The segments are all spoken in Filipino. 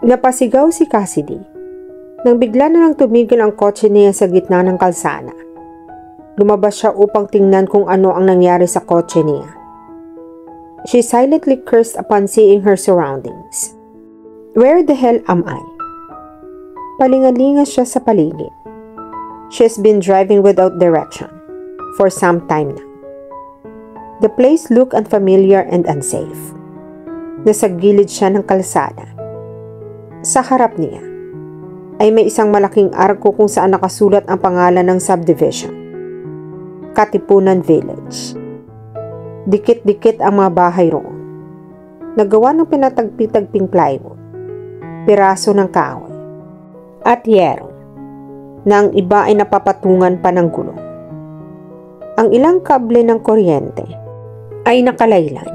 Napasigaw si Cassidy nang bigla na lang tumigil ang kotse niya sa gitna ng kalsada. Lumabas siya upang tingnan kung ano ang nangyari sa kotse niya. She silently cursed upon seeing her surroundings. Where the hell am I? Palingalinga siya sa paligid. She has been driving without direction for some time now. The place looked unfamiliar and unsafe. Nasa gilid siya ng kalsada. Sa harap niya ay may isang malaking arko kung saan nakasulat ang pangalan ng subdivision, Katipunan Village. Dikit-dikit ang mga bahay roon. Nagawa ng pinatagpi-tagping plywood, piraso ng kahoy, at yero, na ang iba ay napapatungan pa ng gulong. Ang ilang kable ng kuryente ay nakalaylay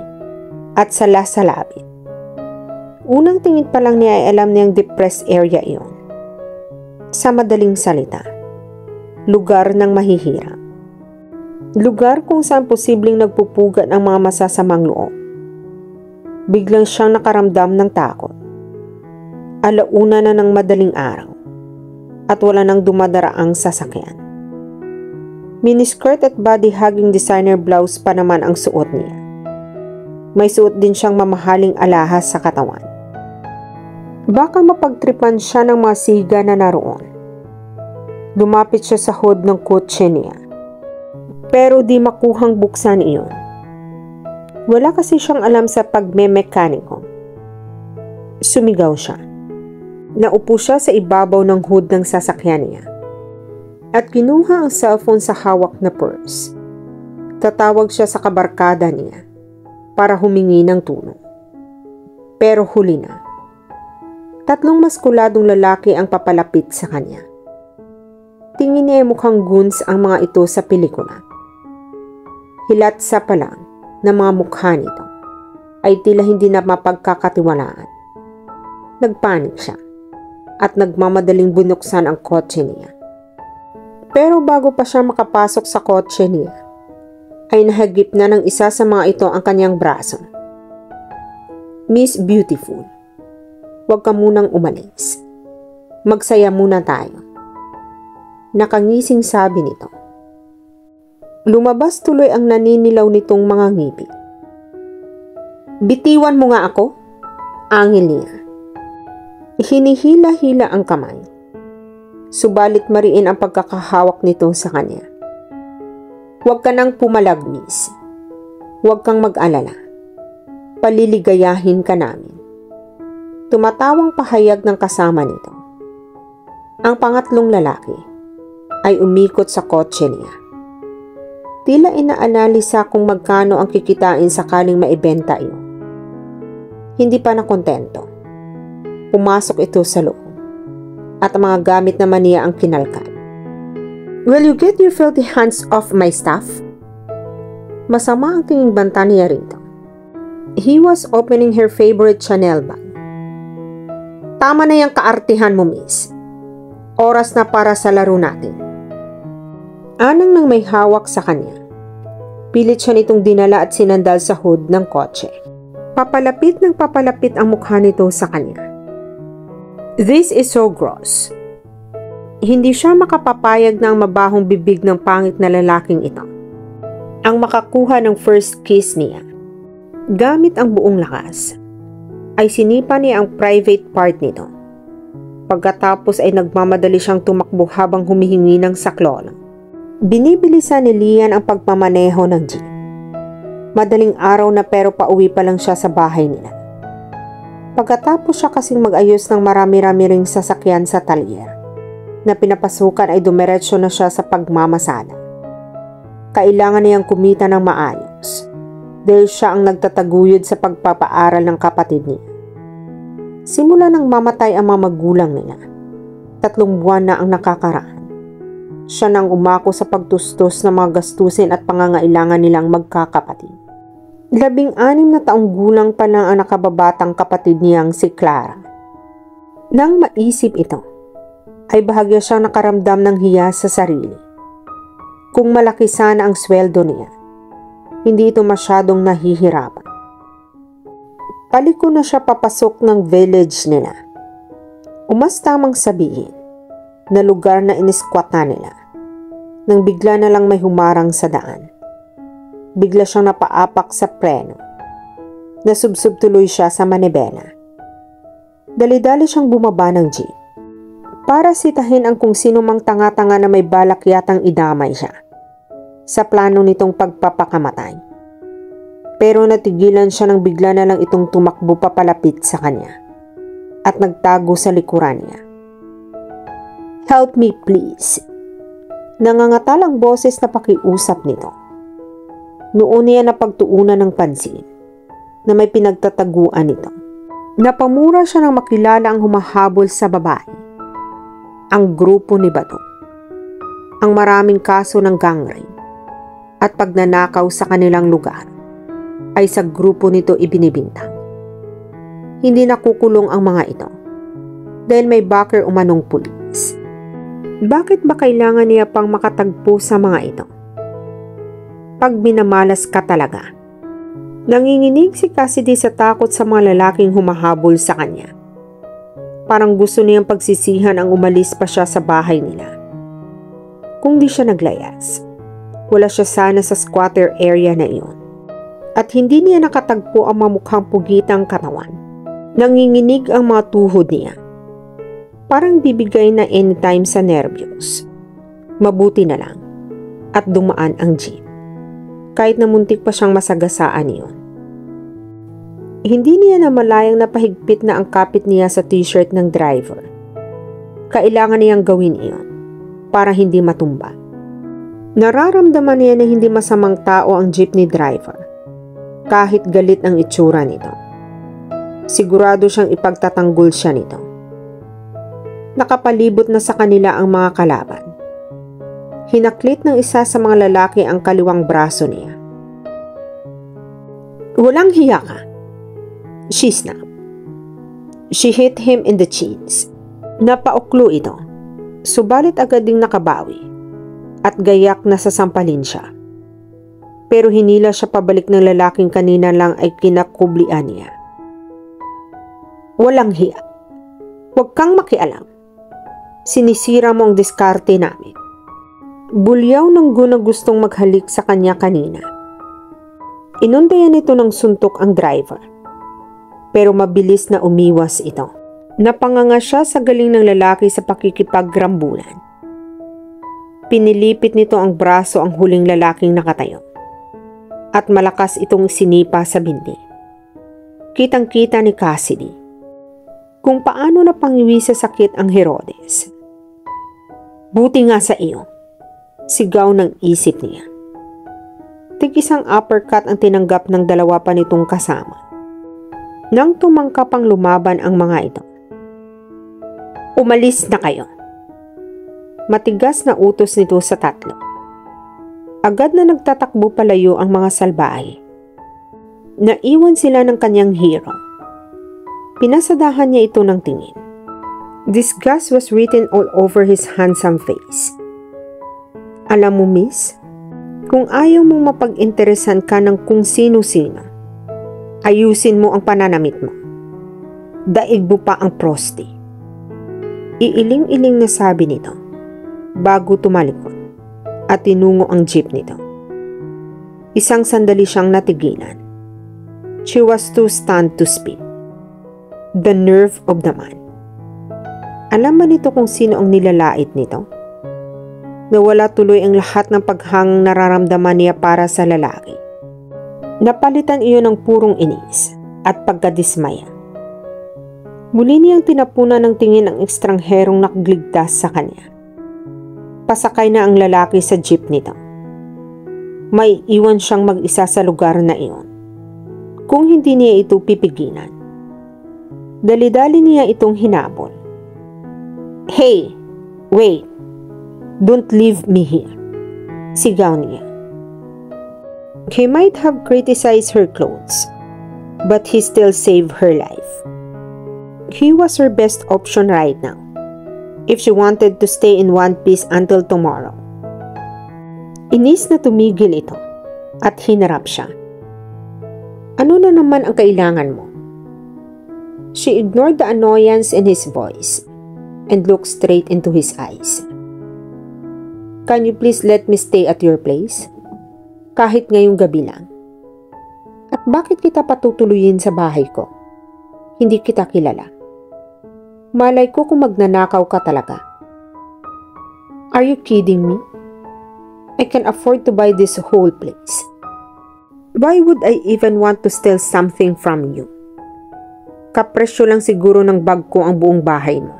at sala-salabit. Unang tingin pa lang niya ay alam niyang depressed area iyon. Sa madaling salita, lugar ng mahihirap. Lugar kung saan posibleng nagpupugat ang mga masasamang loob. Biglang siyang nakaramdam ng takot. Alauna na ng madaling araw at wala nang dumadaraang sasakyan. Miniskirt at body-hugging designer blouse pa naman ang suot niya. May suot din siyang mamahaling alahas sa katawan. Baka mapagtripan siya ng mga siga na naroon. Lumapit siya sa hood ng kotse niya. Pero di makuhang buksan iyon. Wala kasi siyang alam sa pagmemekaniko. Sumigaw siya. Naupo siya sa ibabaw ng hood ng sasakyan niya. At kinuha ang cellphone sa hawak na purse. Tatawag siya sa kabarkada niya para humingi ng tulong. Pero huli na. 3 maskuladong lalaki ang papalapit sa kanya. Tingin niya mukhang goons ang mga ito sa pelikula. Hilatsa pa lang na mga mukha nito ay tila hindi na mapagkakatiwalaan. Nagpanik siya at nagmamadaling bunuksan ang kotse niya. Pero bago pa siya makapasok sa kotse niya, ay nahagip na ng isa sa mga ito ang kanyang braso. Miss Beautiful, huwag ka munang umalis. Magsaya muna tayo. Nakangising sabi nito. Lumabas tuloy ang naninilaw nitong mga ngipin. Bitiwan mo nga ako, angil niya. Hinihila-hila ang kamay. Subalit mariin ang pagkakahawak nito sa kanya. Huwag ka nang pumalag, miss. Huwag kang mag-alala. Paliligayahin ka namin. Tumatawang pahayag ng kasama nito. Ang pangatlong lalaki ay umikot sa kotse niya. Tila inaalisa kung magkano ang kikitain sakaling maibenta iyon. Hindi pa nakontento. Pumasok ito sa loob at ang mga gamit naman niya ang kinalkan. Will you get your filthy hands off my stuff? Masama ang tinging banta niya rito. He was opening her favorite Chanel bag. Tama na yung kaartihan mo, miss. Oras na para sa laro natin. Anang nang may hawak sa kanya. Pilit siya nitong dinala at sinandal sa hood ng kotse. Papalapit ng papalapit ang mukha nito sa kanya. This is so gross. Hindi siya makapapayag ng mabahong bibig ng pangit na lalaking ito. Ang makakuha ng first kiss niya. Gamit ang buong lakas, ay sinipa niya ang private part nito. Pagkatapos ay nagmamadali siyang tumakbo habang humihingi ng saklolo. Binibilisan ni Lian ang pagmamaneho ng jeep. Madaling araw na pero pauwi pa lang siya sa bahay nila. Pagkatapos siya kasing mag-ayos ng marami-rami ring sasakyan sa talyer, na pinapasukan ay dumiretso na siya sa pagmamasada. Kailangan niyang kumita ng maayos, dahil siya ang nagtataguyod sa pagpapaaral ng kapatid niya. Simula nang mamatay ang mga magulang nila, 3 buwan na ang nakakaraan. Siya nang umako sa pagtustos ng mga gastusin at pangangailangan nilang magkakapatid. 16 na taong gulang pa lang ang nakababatang kapatid niyang si Clara. Nang maisip ito, ay bahagya siyang nakaramdam ng hiya sa sarili. Kung malaki sana ang sweldo niya, hindi ito masyadong nahihirapan. Paliko na siya papasok ng village nila Umas tamang sabihin na lugar na iniskwata nila nang bigla na lang may humarang sa daan. Bigla siyang napaapak sa preno. Nasubsob tuloy siya sa manibela. Dali-dali siyang bumaba ng jeep para sitahin ang kung sino mang tanga-tanga na may balak yatang idamay siya sa plano nitong pagpapakamatay. Pero natigilan siya nang bigla na lang itong tumakbo papalapit sa kanya at nagtago sa likuran niya. "Help me please." Nangangatalang boses na pakiusap nito. Noon niya napagtuunan ng pansin na may pinagtataguan nito. Napamura siya nang makilala ang humahabol sa babae. Ang grupo ni Bato. Ang maraming kaso ng gang rape at pagnanakaw sa kanilang lugar ay sa grupo nito ibinibintang. Hindi nakukulong ang mga ito dahil may backer umanong pulis. Bakit ba kailangan niya pang makatagpo sa mga ito? Pag minamalas ka talaga. Nanginginig si Cassidy sa takot sa mga lalaking humahabol sa kanya. Parang gusto niyang pagsisihan ang umalis pa siya sa bahay nila. Kung di siya naglayas, wala siya sana sa squatter area na iyon. At hindi niya nakatagpo ang mamukhang pugitang katawan. Nanginginig ang mga tuhod niya. Parang bibigay na anytime sa nervyos. Mabuti na lang at dumaan ang jeep. Kahit na muntik pa siyang masagasaan niyon. Hindi niya namalayang napahigpit na ang kapit niya sa t-shirt ng driver. Kailangan niyang gawin iyon para hindi matumba. Nararamdaman niya na hindi masamang tao ang jeepney driver kahit galit ang itsura nito. Sigurado siyang ipagtatanggol siya nito. Nakapalibot na sa kanila ang mga kalaban. Hinaklit ng isa sa mga lalaki ang kaliwang braso niya. "Walang hiya ka," she snapped. She hit him in the chins. Napauklo ito, subalit agad ding nakabawi at gayak na sasampalin siya. Pero hinila siya pabalik ng lalaking kanina lang ay kinakublian niya. "Walang hiya. Huwag kang makialam. Sinisira mo ang diskarte namin." Bulyaw ng gustong maghalik sa kanya kanina. Inundayan nito ng suntok ang driver. Pero mabilis na umiwas ito. Napanganga siya sa galing ng lalaki sa pakikipagrambulan. Pinilipit nito ang braso ang huling lalaking nakatayo. At malakas itong sinipa sa binti. Kitang-kita ni Cassidy kung paano napangiwi sa sakit ang Herodes. "Buti nga sa iyo," sigaw ng isip niya. Tig-isang uppercut ang tinanggap ng dalawa pa nitong kasama. Nang tumangkap ang lumaban ang mga ito. "Umalis na kayo." Matigas na utos nito sa tatlo. Agad na nagtatakbo palayo ang mga salbahe. Naiwan sila ng kanyang hero. Pinasadahan niya ito ng tingin. Disgust was written all over his handsome face. "Alam mo, miss, kung ayaw mong mapag-interesan ka ng kung sino-sino, ayusin mo ang pananamit mo. Daig mo pa ang prosti." Iiling-iling na sabi nito bago tumalikod at tinungo ang jeep nito. Isang sandali siyang natigilan. She was too stunned to speak. The nerve of the man. Alam ba nito kung sino ang nilalait nito? Nawala tuloy ang lahat ng paghangang nararamdaman niya para sa lalaki. Napalitan iyon ng purong inis at pagkadismaya. Muli niyang tinapunan ng tingin ang ekstrangherong nakagligtas sa kanya. Pasakay na ang lalaki sa jeep nito. May iwan siyang mag-isa sa lugar na iyon. Kung hindi niya ito pipigilan. Dali-dali niya itong hinabol. "Hey, wait. Don't leave me here," sigaw niya. He might have criticized her clothes, but he still saved her life. He was her best option right now, if she wanted to stay in one piece until tomorrow. Inis na tumigil ito at hinarap siya. "Ano na naman ang kailangan mo?" She ignored the annoyance in his voice and looked straight into his eyes. Can you please let me stay at your place? Kahit ngayong gabi lang. At bakit kita patutuluyin sa bahay ko? Hindi kita kilala. Malay ko kung magnanakaw ka talaga. Are you kidding me? I can afford to buy this whole place. Why would I even want to steal something from you? Kapresyo lang siguro ng bag ko ang buong bahay mo.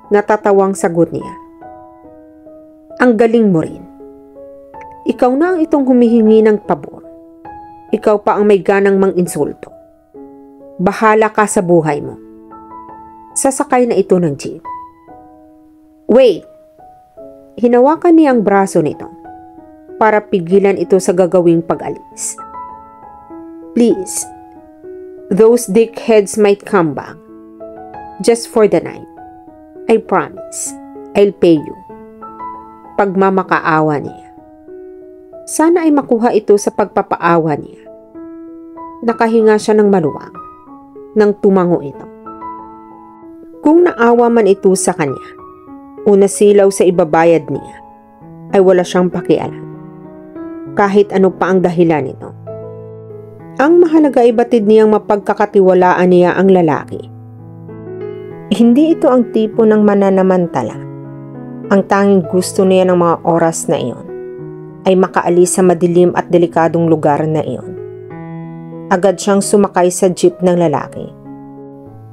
Natatawang sagot niya. Ang galing mo rin. Ikaw na ang itong humihingi ng pabor. Ikaw pa ang may ganang mang-insulto. Bahala ka sa buhay mo. Sasakay na ito ng jeep. Wait! Hinawakan niya ang braso nito para pigilan ito sa gagawing pag-alis. Please, those dickheads might come back. Just for the night. I promise, I'll pay you. Pagmamakaawa niya. Sana ay makuha ito sa pagpapaawa niya. Nakahinga siya ng maluwang nang tumango ito. Kung naawa man ito sa kanya, o nasilaw sa ibabayad niya, ay wala siyang pakialam. Kahit ano pa ang dahilan nito. Ang mahalaga ay batid niyang mapagkakatiwalaan niya ang lalaki. Hindi ito ang tipo ng mananamantala. Ang tanging gusto niya ng mga oras na iyon ay makaalis sa madilim at delikadong lugar na iyon. Agad siyang sumakay sa jeep ng lalaki.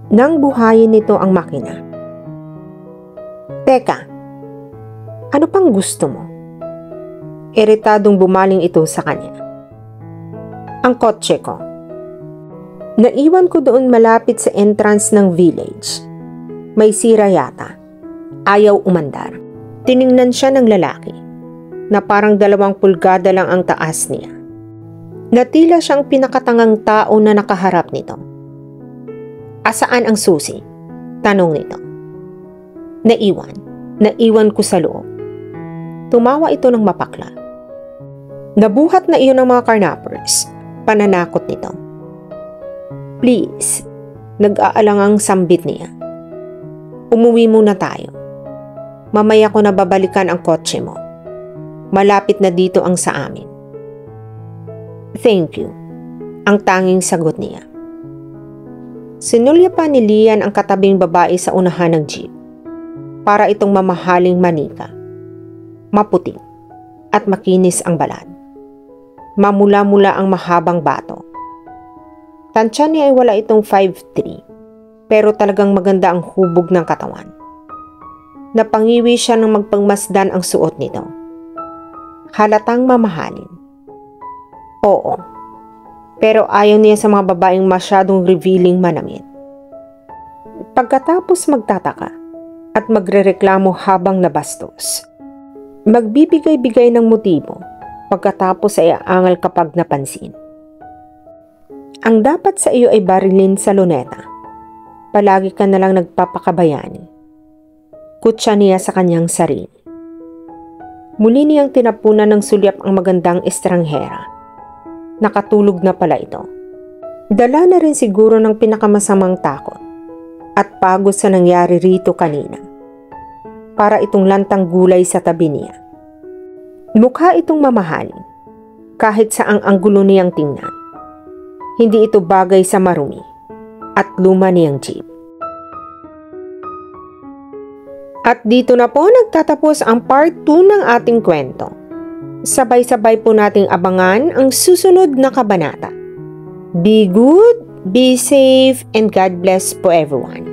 Nang buhayin nito ang makina. Teka, ano pang gusto mo? Iritadong bumaling ito sa kanya. Ang kotse ko. Naiwan ko doon malapit sa entrance ng village. May sira yata. Ayaw umandar. Tiningnan siya ng lalaki na parang 2 pulgada lang ang taas niya. Natila siyang pinakatangang tao na nakaharap nito. Asaan ang susi? Tanong nito. Naiwan ko sa loob. Tumawa ito ng mapakla. Nabuhat na iyon ng mga carnappers. Pananakot nito. Please, nag-aalangang sambit niya. Umuwi muna tayo. Mamaya ko na babalikan ang kotse mo. Malapit na dito ang sa amin. Thank you. Ang tanging sagot niya. Sinulya pa ni Lian ang katabing babae sa unahan ng jeep. Para itong mamahaling manika. Maputi at makinis ang balat. Mamula-mula ang mahabang bato. Tansya niya ay wala itong 5'3", pero talagang maganda ang hubog ng katawan. Napangiwi siya nang magpangmasdan ang suot nito. Halatang mamahalin. Oo, pero ayaw niya sa mga babaeng masyadong revealing manamit. Pagkatapos magtataka at magrereklamo habang nabastos. Magbibigay-bigay ng motibo pagkatapos ay aangal kapag napansin. Ang dapat sa iyo ay barilin sa luneta. Palagi ka na lang nagpapakabayani. Kutsa niya sa kanyang sarili. Muli niyang tinapunan ng sulyap ang magandang estranghera. Nakatulog na pala ito. Dala na rin siguro ng pinakamasamang takot at pagod sa nangyari rito kanina. Para itong lantang gulay sa tabi niya. Mukha itong mamahalin, kahit saang anggulo niyang tingnan. Hindi ito bagay sa marumi at luma niyang jeep. At dito na po nagtatapos ang part 2 ng ating kwento. Sabay-sabay po nating abangan ang susunod na kabanata. Be good, be safe, and God bless po everyone.